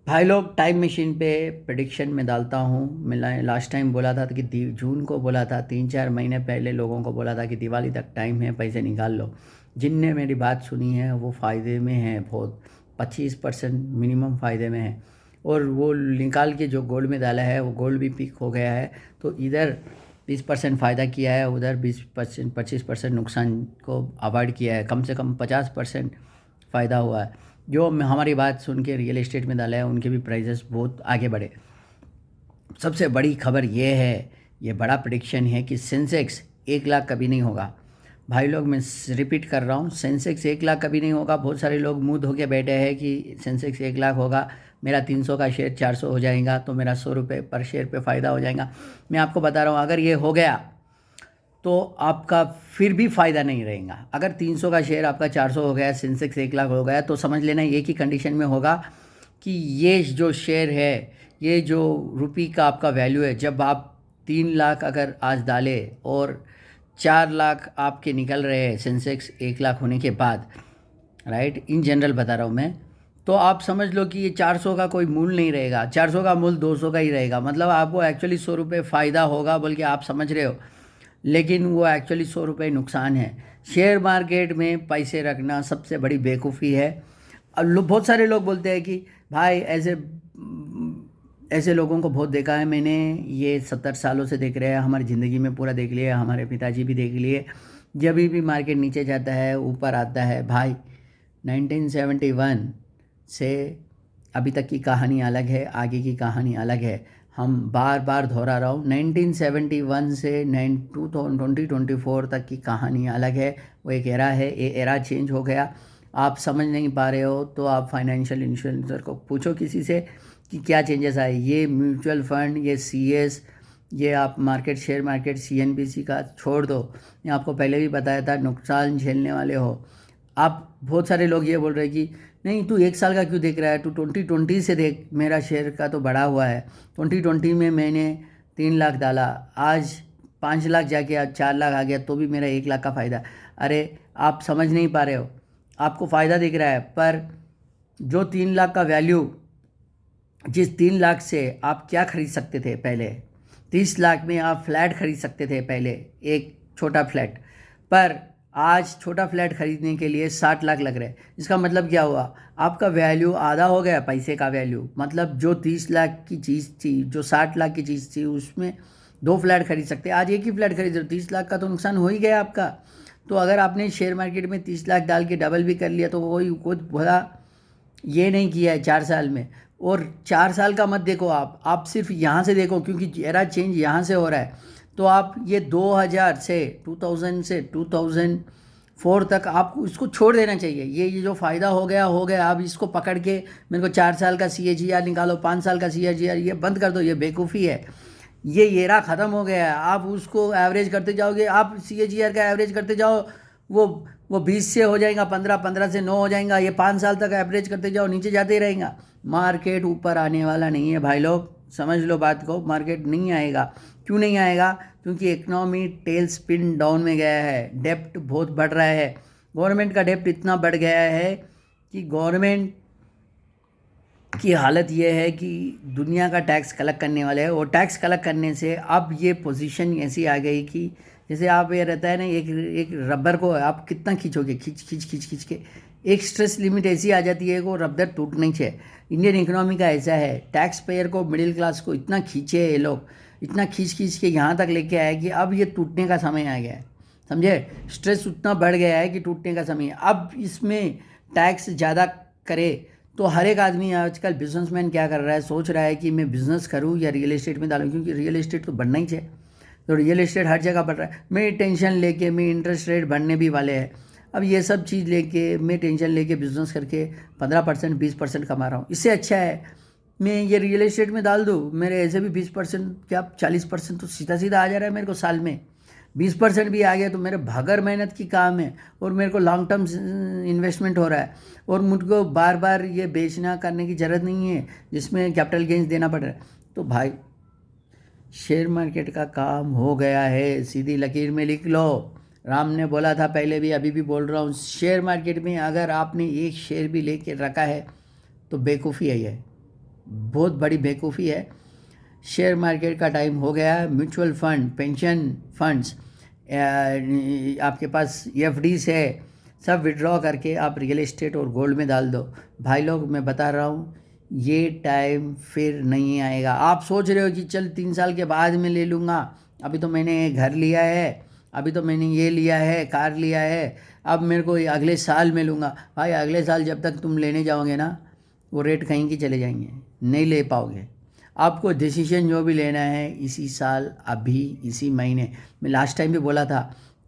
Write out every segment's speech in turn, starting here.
भाई लोग, time machine पे प्रेडिक्शन में डालता हूँ। मैं लास्ट टाइम बोला था कि जून को बोला था, 3-4 महीने पहले लोगों को बोला था कि दिवाली तक टाइम है, पैसे निकाल लो। जिनने मेरी बात सुनी है वो फ़ायदे में है बहुत। 25% मिनिमम फ़ायदे में है। और वो निकाल के जो गोल्ड में डाला है वो गोल्ड भी पिक हो गया है। तो इधर 20% फ़ायदा किया है, उधर 20% 25% नुकसान को अवॉइड किया है। कम से कम 50% फ़ायदा हुआ है। जो हमारी बात सुन के रियल एस्टेट में डाला है उनके भी प्राइजेस बहुत आगे बढ़े। सबसे बड़ी खबर ये है, ये बड़ा प्रेडिक्शन है कि सेंसेक्स 1 लाख कभी नहीं होगा। भाई लोग, मैं रिपीट कर रहा हूँ, सेंसेक्स 1 लाख कभी नहीं होगा। बहुत सारे लोग मुंह धो के बैठे हैं कि सेंसेक्स 1 लाख होगा, मेरा 300 का शेयर 400 हो जाएगा, तो मेरा 100 रुपये पर शेयर पे फ़ायदा हो जाएगा। मैं आपको बता रहा हूँ, अगर ये हो गया तो आपका फिर भी फ़ायदा नहीं रहेगा। अगर 300 का शेयर आपका 400 हो गया, सेंसेक्स 1 लाख हो गया, तो समझ लेना एक ही कंडीशन में होगा कि ये जो शेयर है, ये जो रुपी का आपका वैल्यू है, जब आप 3 लाख अगर आज डालें और 4 लाख आपके निकल रहे हैं सेंसेक्स 1 लाख होने के बाद, राइट, इन जनरल बता रहा हूँ मैं, तो आप समझ लो कि ये 400 का कोई मूल नहीं रहेगा। 400 का मूल 200 का ही रहेगा। मतलब आपको एक्चुअली 100 रुपये फ़ायदा होगा बोल के आप समझ रहे हो, लेकिन वो एक्चुअली 100 रुपये नुकसान है। शेयर मार्केट में पैसे रखना सबसे बड़ी बेवकूफ़ी है। और बहुत सारे लोग बोलते हैं कि भाई ऐसे ऐसे लोगों को बहुत देखा है मैंने, ये 70 सालों से देख रहे हैं, हमारी ज़िंदगी में पूरा देख लिया, हमारे पिताजी भी देख लिए। जब भी मार्केट नीचे जाता है ऊपर आता है, भाई 1971 से अभी तक की कहानी अलग है, आगे की कहानी अलग है। हम बार बार दोहरा रहा हूँ, 1971 से 2024 तक की कहानी अलग है। वो एक एरा है, ये एरा चेंज हो गया। आप समझ नहीं पा रहे हो तो आप फाइनेंशियल इन्फ्लुएंसर को पूछो किसी से कि क्या चेंजेस आए। ये म्यूचुअल फंड, ये सीएस, ये आप मार्केट, शेयर मार्केट, सीएनबीसी का छोड़ दो। मैं आपको पहले भी बताया था, नुकसान झेलने वाले हो आप। बहुत सारे लोग ये बोल रहे हैं कि नहीं, तू 1 साल का क्यों देख रहा है, तू 2020 से देख, मेरा शेयर का तो बढ़ा हुआ है। 2020 में मैंने 3 लाख डाला, आज 5 लाख जाके आज 4 लाख आ गया, तो भी मेरा 1 लाख का फ़ायदा। अरे, आप समझ नहीं पा रहे हो। आपको फ़ायदा दिख रहा है, पर जो 3 लाख का वैल्यू, जिस 3 लाख से आप क्या खरीद सकते थे पहले, 30 लाख में आप फ्लैट खरीद सकते थे पहले, एक छोटा फ्लैट। पर आज छोटा फ्लैट खरीदने के लिए 60 लाख लग रहे हैं। इसका मतलब क्या हुआ, आपका वैल्यू आधा हो गया, पैसे का वैल्यू। मतलब जो 30 लाख की चीज़ थी, जो 60 लाख की चीज़ थी, उसमें 2 फ्लैट खरीद सकते, आज एक ही फ्लैट खरीद रहे हो। 30 लाख का तो नुकसान हो ही गया आपका। तो अगर आपने शेयर मार्केट में 30 लाख डाल के डबल भी कर लिया तो वही कुछ भला ये नहीं किया है 4 साल में। और 4 साल का मत देखो, आप सिर्फ यहाँ से देखो, क्योंकि एरा चेंज यहाँ से हो रहा है। तो आप ये 2000 से 2000 से 2004 तक आपको इसको छोड़ देना चाहिए। ये जो फ़ायदा हो गया, आप इसको पकड़ के मेरे को 4 साल का CAGR निकालो, 5 साल का CAGR, ये बंद कर दो, ये बेवकूफ़ी है। ये एरा ख़त्म हो गया है। आप उसको एवरेज करते जाओगे, आप CAGR का एवरेज करते जाओ, वो वो 20 से हो जाएगा 15, 15 से 9 हो जाएगा, ये 5 साल तक एवरेज करते जाओ, नीचे जाते ही रहेगा। मार्केट ऊपर आने वाला नहीं है भाई लोग, समझ लो बात को। मार्केट नहीं आएगा। क्यों नहीं आएगा? क्योंकि इकनॉमी टेल स्पिन डाउन में गया है, डेप्ट बहुत बढ़ रहा है। गवर्नमेंट का डेप्ट इतना बढ़ गया है कि गवर्नमेंट की हालत ये है कि दुनिया का टैक्स कलेक्ट करने वाले हैं, और टैक्स कलेक्ट करने से अब ये पोजीशन ऐसी आ गई कि जैसे आप, ये रहता है ना, एक एक रबर को आप कितना खींचोगे, खींच खींच खींच खींच के एक स्ट्रेस लिमिट ऐसी आ जाती है कि वो रबर टूट नहीं चाहिए। इंडियन इकोनॉमी का ऐसा है, टैक्स पेयर को, मिडिल क्लास को इतना खींचे ये लोग, इतना खींच खींच के यहाँ तक लेके आए कि अब ये टूटने का समय आ गया है। समझे? स्ट्रेस उतना बढ़ गया है कि टूटने का समय है। अब इसमें टैक्स ज़्यादा करे तो हर एक आदमी आजकल, बिजनेसमैन क्या कर रहा है, सोच रहा है कि मैं बिज़नेस करूं या रियल एस्टेट में डालूं, क्योंकि रियल एस्टेट तो बढ़ना ही चाहिए। तो रियल एस्टेट हर जगह बढ़ रहा है। मैं टेंशन लेके, मैं इंटरेस्ट रेट बढ़ने भी वाले हैं, अब ये सब चीज़ लेके, मैं टेंशन लेके बिज़नेस करके 15% 20% कमा रहा हूँ। इससे अच्छा है मैं ये रियल एस्टेट में डाल दूँ, मेरे ऐसे भी 20% क्या 40% तो सीधा सीधा आ जा रहा है मेरे को साल में। 20% भी आ गया तो मेरे भगर मेहनत की काम है, और मेरे को लॉन्ग टर्म इन्वेस्टमेंट हो रहा है, और मुझको बार बार ये बेचना करने की ज़रूरत नहीं है जिसमें कैपिटल गेंस देना पड़ रहा है। तो भाई, शेयर मार्केट का काम हो गया है, सीधी लकीर में लिख लो। राम ने बोला था पहले भी, अभी भी बोल रहा हूँ, शेयर मार्केट में अगर आपने एक शेयर भी लेके रखा है तो बेवकूफ़ी है ये। बहुत बड़ी बेवकूफ़ी है। शेयर मार्केट का टाइम हो गया है। म्यूचुअल फंड, पेंशन फंड्स, आपके पास एफडीज है, सब विड्रॉ करके आप रियल एस्टेट और गोल्ड में डाल दो। भाई लोग, मैं बता रहा हूँ, ये टाइम फिर नहीं आएगा। आप सोच रहे हो कि चल 3 साल के बाद में ले लूँगा, अभी तो मैंने घर लिया है, अभी तो मैंने ये लिया है, कार लिया है, अब मेरे को अगले साल में लूँगा। भाई अगले साल जब तक तुम लेने जाओगे ना, वो रेट कहीं की चले जाएंगे, नहीं ले पाओगे। आपको डिसीजन जो भी लेना है इसी साल, अभी इसी महीने। मैं लास्ट टाइम भी बोला था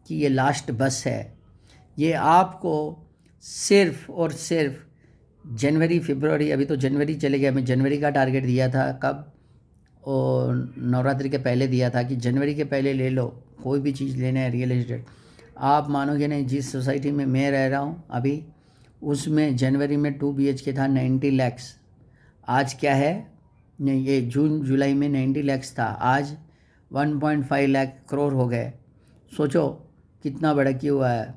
कि ये लास्ट बस है। ये आपको सिर्फ और सिर्फ जनवरी फरवरी, अभी तो जनवरी चले गया, मैं जनवरी का टारगेट दिया था कब, और नवरात्रि के पहले दिया था कि जनवरी के पहले ले लो, कोई भी चीज़ लेना है रियल एस्टेट। आप मानोगे नहीं, जिस सोसाइटी में मैं रह रहा हूँ अभी, उसमें जनवरी में 2 BHK था 90 लैक्स। आज क्या है, नहीं ये जून जुलाई में 90 लैक्स था, आज 1.5 लाख करोड़ हो गए। सोचो कितना बढ़त हुआ है।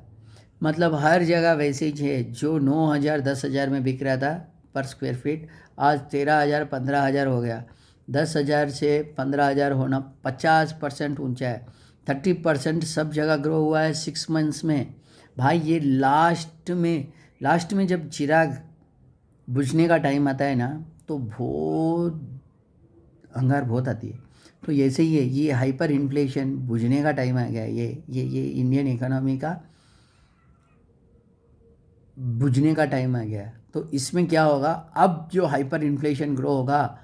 मतलब हर जगह वैसे ही है। जो 9,000 10,000 में बिक रहा था पर स्क्वायर फीट, आज 13,000 15,000 हो गया। 10,000 से 15,000 होना 50% ऊंचा है। 30% सब जगह ग्रो हुआ है 6 मंथ्स में। भाई ये लास्ट में जब चिराग बुझने का टाइम आता है ना, तो बहुत अंगार बहुत आती है। तो ऐसे ही है, ये हाइपर इन्फ्लेशन बुझने का टाइम आ गया है। ये इंडियन इकोनॉमी का बुझने का टाइम आ गया है। तो इसमें क्या होगा, अब जो हाइपर इन्फ्लेशन ग्रो होगा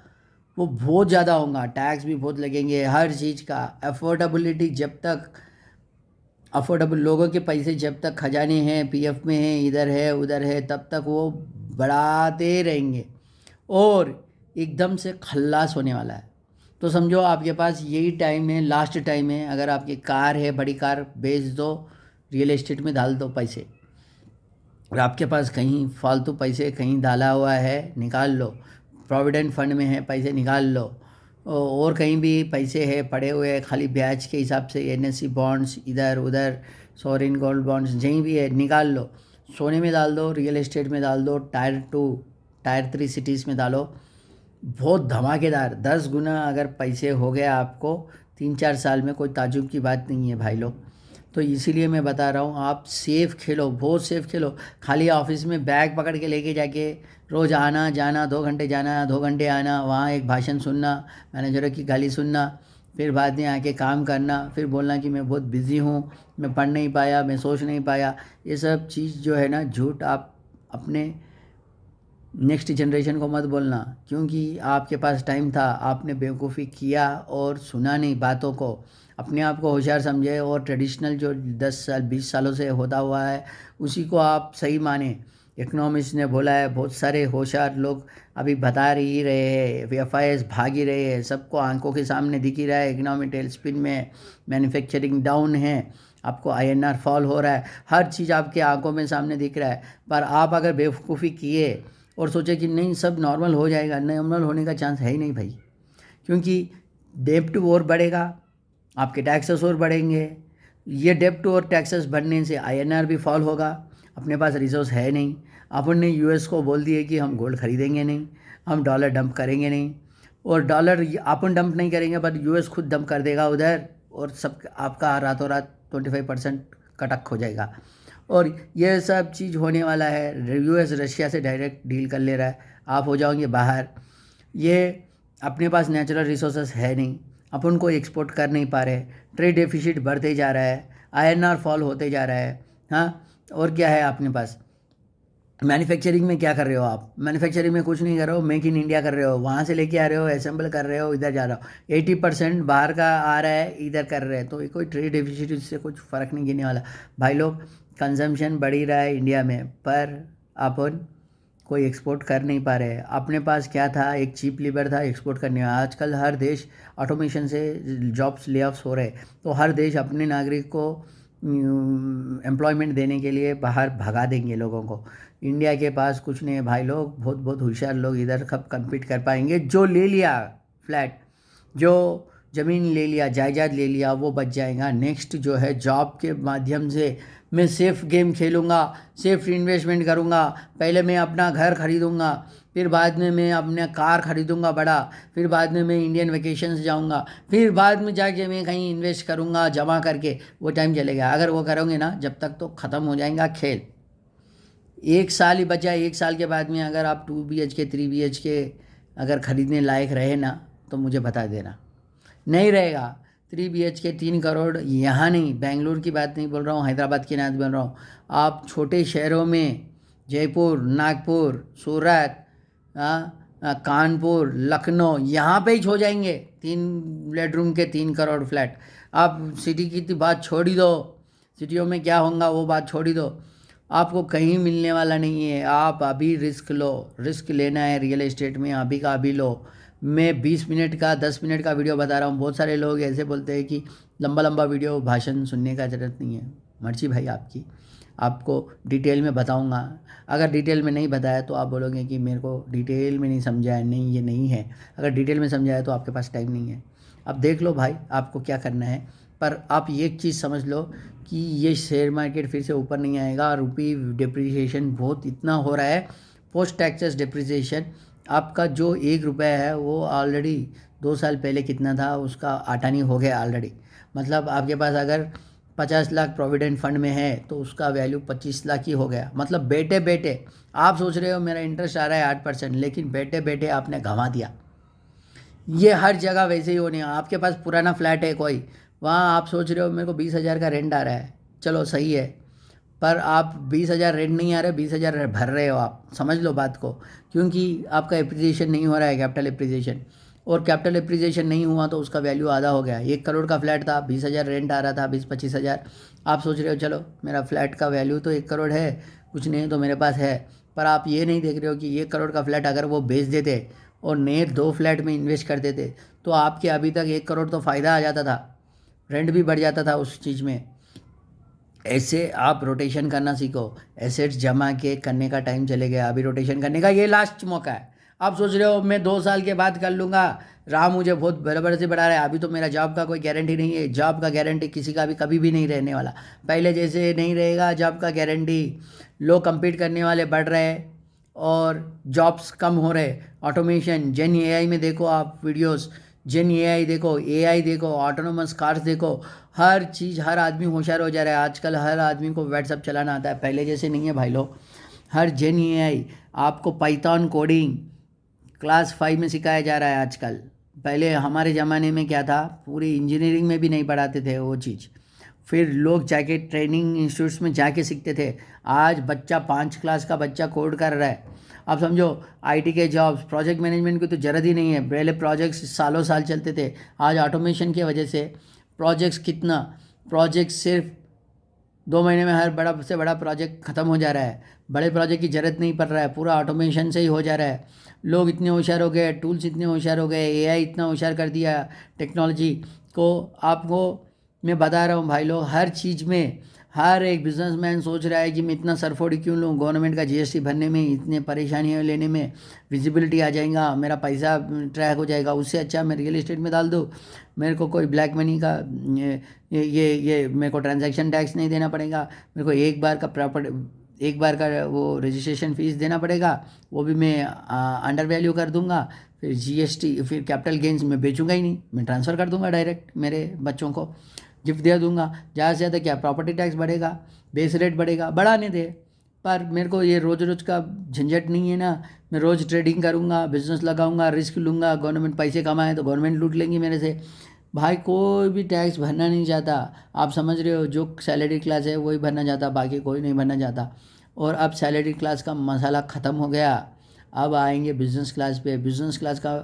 वो बहुत ज़्यादा होगा, टैक्स भी बहुत लगेंगे हर चीज़ का। अफोर्डेबिलिटी जब तक, अफोर्डेबल लोगों के पैसे जब तक खजाने हैं, पीएफ में हैं, इधर है उधर है, तब तक वो बढ़ाते रहेंगे और एकदम से खल्लास होने वाला है। तो समझो आपके पास यही टाइम है, लास्ट टाइम है। अगर आपकी कार है, बड़ी कार बेच दो, रियल एस्टेट में डाल दो पैसे। और आपके पास कहीं फालतू पैसे कहीं डाला हुआ है, निकाल लो। प्रोविडेंट फंड में है, पैसे निकाल लो। और कहीं भी पैसे है पड़े हुए हैं, खाली ब्याज के हिसाब से, एनएससी बॉन्ड्स इधर उधर, सॉवरेन गोल्ड बॉन्ड्स जहीं भी है निकाल लो। सोने में डाल दो, रियल एस्टेट में डाल दो, टायर 2 टायर 3 सिटीज़ में डालो। बहुत धमाकेदार 10 गुना अगर पैसे हो गया आपको 3-4 साल में, कोई ताजुब की बात नहीं है भाई लोग। तो इसीलिए मैं बता रहा हूँ, आप सेफ़ खेलो, बहुत सेफ़ खेलो। खाली ऑफिस में बैग पकड़ के लेके जाके रोज़ आना जाना, 2 घंटे जाना 2 घंटे आना, वहाँ एक भाषण सुनना, मैनेजरों की गाली सुनना, फिर बाद में आके काम करना, फिर बोलना कि मैं बहुत बिज़ी हूँ, मैं पढ़ नहीं पाया, मैं सोच नहीं पाया। ये सब चीज़ जो है ना, झूठ आप अपने नेक्स्ट जनरेशन को मत बोलना, क्योंकि आपके पास टाइम था, आपने बेवकूफ़ी किया और सुना नहीं बातों को, अपने आप को होशियार समझे और ट्रेडिशनल जो 10 साल 20 सालों से होता हुआ है उसी को आप सही माने। इकोनॉमिस्ट ने बोला है, बहुत सारे होशियार लोग अभी बता ही रहे हैं, एफ भाग ही रहे हैं, सबको आंखों के सामने दिख ही रहा है, इकोनॉमी टेल स्पिन में, मैन्युफैक्चरिंग डाउन है, आपको आईएनआर फॉल हो रहा है, हर चीज़ आपके आंखों में सामने दिख रहा है। पर आप अगर बेवकूफ़ी किए और सोचे कि नहीं सब नॉर्मल हो जाएगा, नॉर्मल होने का चांस है ही नहीं भाई। क्योंकि डेब्ट और बढ़ेगा, आपके टैक्सेस और बढ़ेंगे। ये डेब्ट और टैक्सेस बढ़ने से आईएनआर भी फॉल होगा। अपने पास रिसोर्स है नहीं। अपन ने यूएस को बोल दिए कि हम गोल्ड खरीदेंगे नहीं, हम डॉलर डंप करेंगे नहीं, और डॉलर अपन डंप नहीं करेंगे पर यूएस खुद डंप कर देगा उधर, और सब आपका रातों रात 25% कटक हो जाएगा। और ये सब चीज़ होने वाला है। यूएस रशिया से डायरेक्ट डील कर ले रहा है, आप हो जाओगे बाहर। ये अपने पास नेचुरल रिसोर्सेस है नहीं, अपन को एक्सपोर्ट कर नहीं पा रहे, ट्रेड डेफिसिट बढ़ते जा रहा है, आईएनआर फॉल होते जा रहा है। हाँ, और क्या है अपने पास, मैन्युफैक्चरिंग में क्या कर रहे हो आप, मैन्युफैक्चरिंग में कुछ नहीं कर रहे हो, मेक इन इंडिया कर रहे हो, वहाँ से लेके आ रहे हो, असेंबल कर रहे हो, इधर जा रहा हो, 80% बाहर का आ रहा है, इधर कर रहे हैं। तो कोई ट्रेड डेफिसिट से कुछ फ़र्क नहीं गिरने वाला भाई लोग। कंजम्पशन बढ़ ही रहा है इंडिया में, पर अपन कोई एक्सपोर्ट कर नहीं पा रहे। अपने पास क्या था, एक चीप लेबर था एक्सपोर्ट करने वाला। आजकल हर देश ऑटोमेशन से जॉब्स ले ऑफ्स हो रहे, तो हर देश अपने नागरिक को एम्प्लॉयमेंट देने के लिए बाहर भगा देंगे लोगों को। इंडिया के पास कुछ नहीं है भाई लोग, बहुत बहुत होशियार लोग इधर कब कम्पीट कर पाएंगे। जो ले लिया फ्लैट, जो ज़मीन ले लिया, जायदाद ले लिया, वो बच जाएगा। नेक्स्ट जो है जॉब के माध्यम से मैं सेफ़ गेम खेलूँगा, सेफ़ इन्वेस्टमेंट करूँगा, पहले मैं अपना घर खरीदूँगा, फिर बाद में मैं अपना कार खरीदूँगा बड़ा, फिर बाद में मैं इंडियन वेकेशंस जाऊँगा, फिर बाद में जाके मैं कहीं इन्वेस्ट करूँगा जमा करके, वो टाइम चलेगा। अगर वो करोगे ना जब तक तो ख़त्म हो जाएगा खेल। 1 साल ही बचा है, 1 साल के बाद में अगर आप 2 BHK 3 BHK अगर ख़रीदने लायक रहे ना तो मुझे बता देना। नहीं रहेगा 3 BHK 3 करोड़, यहाँ नहीं, बेंगलुरु की बात नहीं बोल रहा हूँ, हैदराबाद की बात बोल रहा हूँ। आप छोटे शहरों में जयपुर, नागपुर, सूरत, कानपुर, लखनऊ, यहाँ पे ही हो जाएंगे 3 बेडरूम के 3 करोड़ फ्लैट। आप सिटी की तो बात छोड़ ही दो, सिटियों में क्या होगा वो बात छोड़ ही दो, आपको कहीं मिलने वाला नहीं है। आप अभी रिस्क लो, रिस्क लेना है रियल एस्टेट में, अभी का अभी लो। मैं 20 मिनट का 10 मिनट का वीडियो बता रहा हूँ। बहुत सारे लोग ऐसे बोलते हैं कि लंबा लंबा वीडियो भाषण सुनने का ज़रूरत नहीं है। मर्जी भाई आपकी, आपको डिटेल में बताऊंगा। अगर डिटेल में नहीं बताया तो आप बोलोगे कि मेरे को डिटेल में नहीं समझाया, नहीं ये नहीं है। अगर डिटेल में समझाया तो आपके पास टाइम नहीं है। अब देख लो भाई आपको क्या करना है, पर आप एक चीज़ समझ लो कि ये शेयर मार्केट फिर से ऊपर नहीं आएगा। रुपी डिप्रिसिएशन बहुत इतना हो रहा है, पोस्ट टैक्सेस डिप्रिसिएशन। आपका जो 1 रुपया है वो ऑलरेडी 2 साल पहले कितना था उसका आटानी हो गया ऑलरेडी। मतलब आपके पास अगर 50 लाख प्रोविडेंट फंड में है तो उसका वैल्यू 25 लाख ही हो गया। मतलब बैठे बैठे आप सोच रहे हो मेरा इंटरेस्ट आ रहा है 8%, लेकिन बैठे बैठे आपने गंवा दिया। ये हर जगह वैसे ही होने। आपके पास पुराना फ्लैट है कोई, वहाँ आप सोच रहे हो मेरे को 20,000 का रेंट आ रहा है, चलो सही है, पर आप 20,000 रेंट नहीं आ रहा है, 20,000 भर रहे हो आप। समझ लो बात को, क्योंकि आपका एप्रिसिएशन नहीं हो रहा है, कैपिटल एप्रिसिएशन। और कैपिटल एप्रिसिएशन नहीं हुआ तो उसका वैल्यू आधा हो गया। 1 करोड़ का फ्लैट था, 20,000 रेंट आ रहा था, 20-25,000। आप सोच रहे हो चलो मेरा फ्लैट का वैल्यू तो 1 करोड़ है, कुछ नहीं तो मेरे पास है। पर आप ये नहीं देख रहे हो कि 1 करोड़ का फ्लैट अगर वो बेच देते और नए 2 फ्लैट में इन्वेस्ट कर देते तो आपके अभी तक 1 करोड़ तो फ़ायदा आ जाता था, रेंट भी बढ़ जाता था उस चीज़ में। ऐसे आप रोटेशन करना सीखो। एसेट्स जमा के करने का टाइम चले गया, अभी रोटेशन करने का ये लास्ट मौका है। आप सोच रहे हो मैं 2 साल के बाद कर लूँगा, राह मुझे बहुत बड़े से बढ़ा रहा है। अभी तो मेरा जॉब का कोई गारंटी नहीं है, जॉब का गारंटी किसी का भी कभी भी नहीं रहने वाला, पहले जैसे नहीं रहेगा जॉब का गारंटी। लोग compete करने वाले बढ़ रहे हैं और जॉब्स कम हो रहे। ऑटोमेशन, जेन एआई में देखो आप वीडियोस, जेन एआई देखो, एआई देखो, ऑटोनोमस कार्स देखो, हर चीज़, हर आदमी होशियार हो जा रहा है आजकल। हर आदमी को व्हाट्सअप चलाना आता है, पहले जैसे नहीं है भाई लोग। हर जेन एआई आपको पाइथन कोडिंग क्लास 5 में सिखाया जा रहा है आजकल। पहले हमारे ज़माने में क्या था, पूरी इंजीनियरिंग में भी नहीं पढ़ाते थे वो चीज़, फिर लोग जाके ट्रेनिंग इंस्टीट्यूट्स में जाके सीखते थे। आज बच्चा 5 क्लास का बच्चा कोड कर रहा है। आप समझो आईटी के जॉब्स, प्रोजेक्ट मैनेजमेंट की तो ज़रूरत ही नहीं है। पहले प्रोजेक्ट्स सालों साल चलते थे, आज ऑटोमेशन की वजह से प्रोजेक्ट्स कितना, प्रोजेक्ट सिर्फ 2 महीने में हर बड़ा से बड़ा प्रोजेक्ट ख़त्म हो जा रहा है। बड़े प्रोजेक्ट की ज़रूरत नहीं पड़ रहा है, पूरा ऑटोमेशन से ही हो जा रहा है। लोग इतने होशियार हो गए, टूल्स इतने होशियार हो गए, एआई इतना होशियार कर दिया टेक्नोलॉजी को। आपको मैं बता रहा हूँ भाई लोग, हर चीज़ में हर एक बिजनेसमैन सोच रहा है कि मैं इतना सरफोड़ी क्यों लूँ, गवर्नमेंट का जीएसटी भरने में, इतने परेशानियाँ लेने में, विजिबिलिटी आ जाएगा, मेरा पैसा ट्रैक हो जाएगा, उससे अच्छा मैं रियल एस्टेट में डाल दूँ, मेरे को कोई ब्लैक मनी का ये मेरे को ट्रांजैक्शन टैक्स नहीं देना पड़ेगा, मेरे को एक बार का वो रजिस्ट्रेशन फ़ीस देना पड़ेगा, वो भी मैं अंडर वैल्यू कर दूंगा, फिर जीएसटी, फिर कैपिटल गेंस में बेचूंगा ही नहीं, मैं ट्रांसफ़र कर दूंगा डायरेक्ट मेरे बच्चों को, गिफ्ट दे दूंगा। ज़्यादा से ज़्यादा क्या प्रॉपर्टी टैक्स बढ़ेगा, बेस रेट बढ़ेगा, बढ़ाने दे। पर मेरे को ये रोज़ रोज़ का झंझट नहीं है ना। मैं रोज़ ट्रेडिंग करूँगा, बिजनेस लगाऊंगा, रिस्क लूँगा, गवर्नमेंट पैसे कमाए तो गवर्नमेंट लूट लेंगी मेरे से। भाई कोई भी टैक्स भरना नहीं चाहता, आप समझ रहे हो, जो सैलरी क्लास है वही भरना चाहता, बाकी कोई नहीं भरना चाहता। और अब सैलरी क्लास का मसाला ख़त्म हो गया, अब आएंगे बिज़नेस क्लास पे। बिज़नेस क्लास का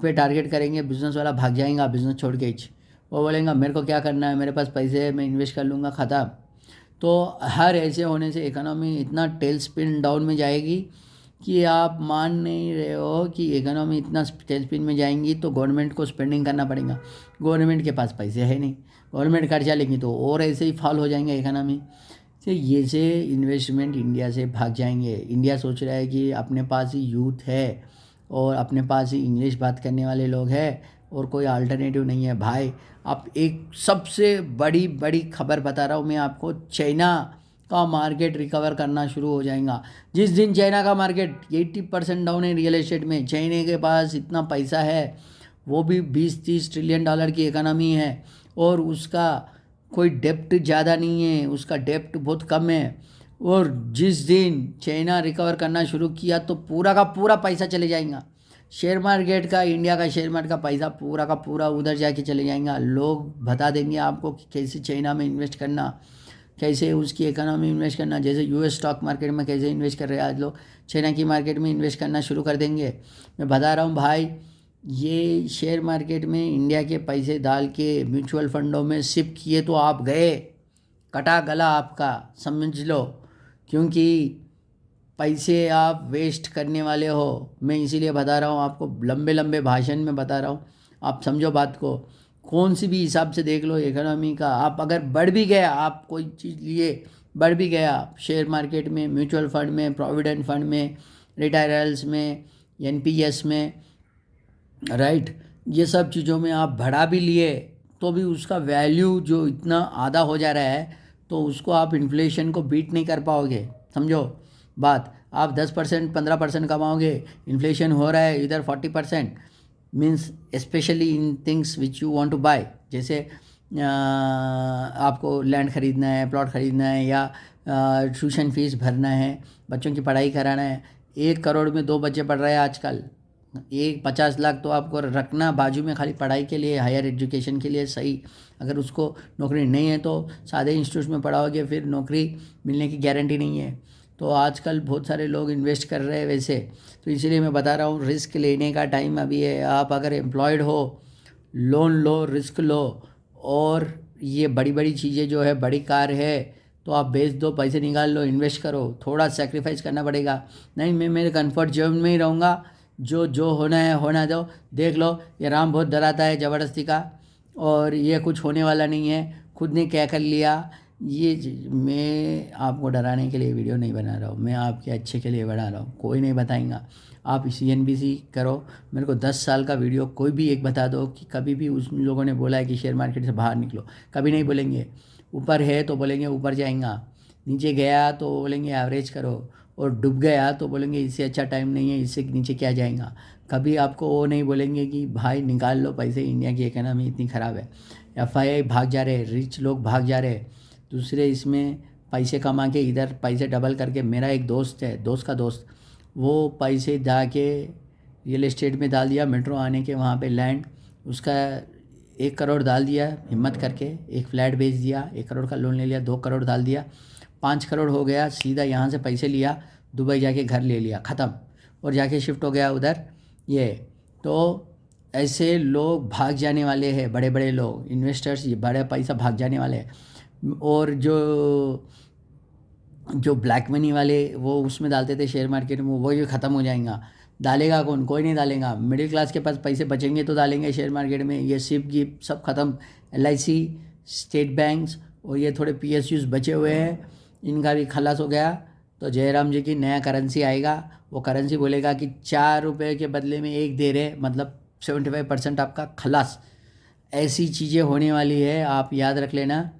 पे टारगेट करेंगे, बिज़नेस वाला भाग जाएगा बिज़नेस छोड़ के ही। वो बोलेगा मेरे को क्या करना है, मेरे पास पैसे है, मैं इन्वेस्ट कर लूँगा, ख़त्म। तो हर ऐसे होने से इकोनॉमी इतना टेल स्पिन डाउन में जाएगी कि आप मान नहीं रहे हो कि इकोनॉमी इतना टेल स्पिन में जाएंगी तो गवर्नमेंट को स्पेंडिंग करना पड़ेगा। गवर्नमेंट के पास पैसे है नहीं, गवर्नमेंट खर्चा लेंगी तो और ऐसे ही फॉल हो जाएंगे इकोनॉमी से। ये से इन्वेस्टमेंट इंडिया से भाग जाएंगे। इंडिया सोच रहा है कि अपने पास ही यूथ है और अपने पास ही इंग्लिश बात करने वाले लोग हैं और कोई अल्टरनेटिव नहीं है। भाई आप एक सबसे बड़ी खबर बता रहा हूँ मैं आपको, चाइना का मार्केट रिकवर करना शुरू हो जाएगा। जिस दिन चाइना का मार्केट 80% डाउन है रियल एस्टेट में, चाइना के पास इतना पैसा है, वो भी 20-30 ट्रिलियन डॉलर की इकनॉमी है और उसका कोई डेप्ट ज़्यादा नहीं है, उसका डेप्ट बहुत कम है। और जिस दिन चाइना रिकवर करना शुरू किया तो पूरा का पूरा पैसा चले जाएगा शेयर मार्केट का, इंडिया का शेयर मार्केट का पैसा पूरा का पूरा उधर जाके चले जाएगा। लोग बता देंगे आपको कि कैसे चाइना में इन्वेस्ट करना, कैसे उसकी इकोनॉमी में इन्वेस्ट करना। जैसे यूएस स्टॉक मार्केट में कैसे इन्वेस्ट कर रहे हैं आज लोग, चाइना की मार्केट में इन्वेस्ट करना शुरू कर देंगे। मैं बता रहा हूँ भाई, ये शेयर मार्केट में इंडिया के पैसे डाल के म्यूचुअल फंडों में शिफ्ट किए तो आप गए, कटा गला आपका, समझ लो। क्योंकि पैसे आप वेस्ट करने वाले हो, मैं इसीलिए बता रहा हूँ आपको, लंबे लंबे भाषण में बता रहा हूँ, आप समझो बात को। कौन सी भी हिसाब से देख लो इकोनॉमी का, आप अगर बढ़ भी गया, आप कोई चीज़ लिए बढ़ भी गया शेयर मार्केट में, म्यूचुअल फंड में, प्रोविडेंट फंड में, रिटायरल्स में, एनपीएस में, राइट, ये सब चीज़ों में आप बढ़ा भी लिए तो भी उसका वैल्यू जो इतना आधा हो जा रहा है, तो उसको आप इन्फ्लेशन को बीट नहीं कर पाओगे, समझो बात। आप 10% 15% कमाओगे, इन्फ्लेशन हो रहा है इधर 40%, means specially in things which you want to buy. जैसे आपको लैंड खरीदना है, प्लॉट खरीदना है, या ट्यूशन फीस भरना है, बच्चों की पढ़ाई कराना है। 1 करोड़ में 2 बच्चे पढ़ रहे हैं आजकल, 50 लाख तो आपको रखना बाजू में खाली पढ़ाई के लिए, हायर एजुकेशन के लिए सही। अगर उसको नौकरी नहीं है तो सादे इंस्टीट्यूट में पढ़ाओगे, फिर नौकरी मिलने की गारंटी नहीं है। तो आजकल बहुत सारे लोग इन्वेस्ट कर रहे हैं वैसे। तो इसीलिए मैं बता रहा हूँ, रिस्क लेने का टाइम अभी है। आप अगर एम्प्लॉयड हो, लोन लो, रिस्क लो, और ये बड़ी बड़ी चीज़ें जो है, बड़ी कार है तो आप बेच दो, पैसे निकाल लो, इन्वेस्ट करो। थोड़ा सेक्रीफाइस करना पड़ेगा। नहीं, मैं मेरे कंफर्ट जोन में ही रहूँगा, जो जो होना है होना दो। देख लो, ये राम बहुत डराता है ज़बरदस्ती का, और ये कुछ होने वाला नहीं है, खुद ने क्या कर लिया। मैं आपको डराने के लिए वीडियो नहीं बना रहा हूँ, मैं आपके अच्छे के लिए बना रहा हूँ, कोई नहीं बताएगा। आप CNBC करो, मेरे को 10 साल का वीडियो कोई भी एक बता दो कि कभी भी उस लोगों ने बोला है कि शेयर मार्केट से बाहर निकलो, कभी नहीं बोलेंगे। ऊपर है तो बोलेंगे ऊपर जाएगा, नीचे गया तो बोलेंगे एवरेज करो, और डूब गया तो बोलेंगे इससे अच्छा टाइम नहीं है, इससे नीचे क्या जाएगा। कभी आपको वो नहीं बोलेंगे कि भाई निकाल लो पैसे, इंडिया की इकोनॉमी इतनी ख़राब है, FII भाग जा रहे, रिच लोग भाग जा रहे, दूसरे इसमें पैसे कमा के इधर पैसे डबल करके। मेरा एक दोस्त है, दोस्त का दोस्त, वो पैसे जाके रियल एस्टेट में डाल दिया, मेट्रो आने के वहाँ पे लैंड, उसका 1 करोड़ डाल दिया हिम्मत करके, एक फ्लैट बेच दिया, 1 करोड़ का लोन ले लिया, 2 करोड़ डाल दिया, 5 करोड़ हो गया, सीधा यहाँ से पैसे लिया, दुबई जाके घर ले लिया, ख़त्म, और जाके शिफ्ट हो गया उधर। ये तो ऐसे लोग भाग जाने वाले हैं, बड़े बड़े लोग, इन्वेस्टर्स, ये बड़े पैसा भाग जाने वाले हैं। और जो जो ब्लैक मनी वाले वो उसमें डालते थे शेयर मार्केट में, वो भी ख़त्म हो जाएगा। डालेगा कौन? कोई नहीं डालेगा। मिडिल क्लास के पास पैसे बचेंगे तो डालेंगे शेयर मार्केट में। ये सिप गिप सब ख़त्म, LIC, स्टेट बैंक्स और ये थोड़े PSUs बचे हुए हैं, इनका भी खलास हो गया। तो जयराम जी की नया करेंसी आएगा, वो करेंसी बोलेगा कि 4 रुपये के बदले में 1 दे रहे, मतलब 75% आपका खलास। ऐसी चीज़ें होने वाली है, आप याद रख लेना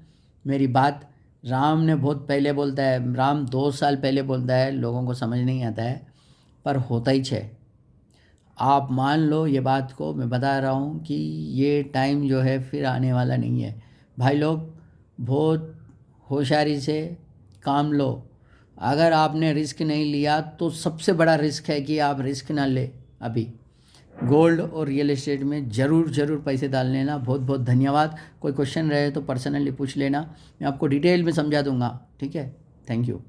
मेरी बात। राम ने बहुत पहले बोलता है, राम 2 साल पहले बोलता है, लोगों को समझ नहीं आता है, पर होता ही है। आप मान लो ये बात को, मैं बता रहा हूँ कि ये टाइम जो है फिर आने वाला नहीं है। भाई लोग, बहुत होशियारी से काम लो। अगर आपने रिस्क नहीं लिया तो सबसे बड़ा रिस्क है कि आप रिस्क ना ले। अभी गोल्ड और रियल एस्टेट में ज़रूर पैसे डाल लेना। बहुत बहुत धन्यवाद। कोई क्वेश्चन रहे तो पर्सनली पूछ लेना, मैं आपको डिटेल में समझा दूंगा, ठीक है। Thank you.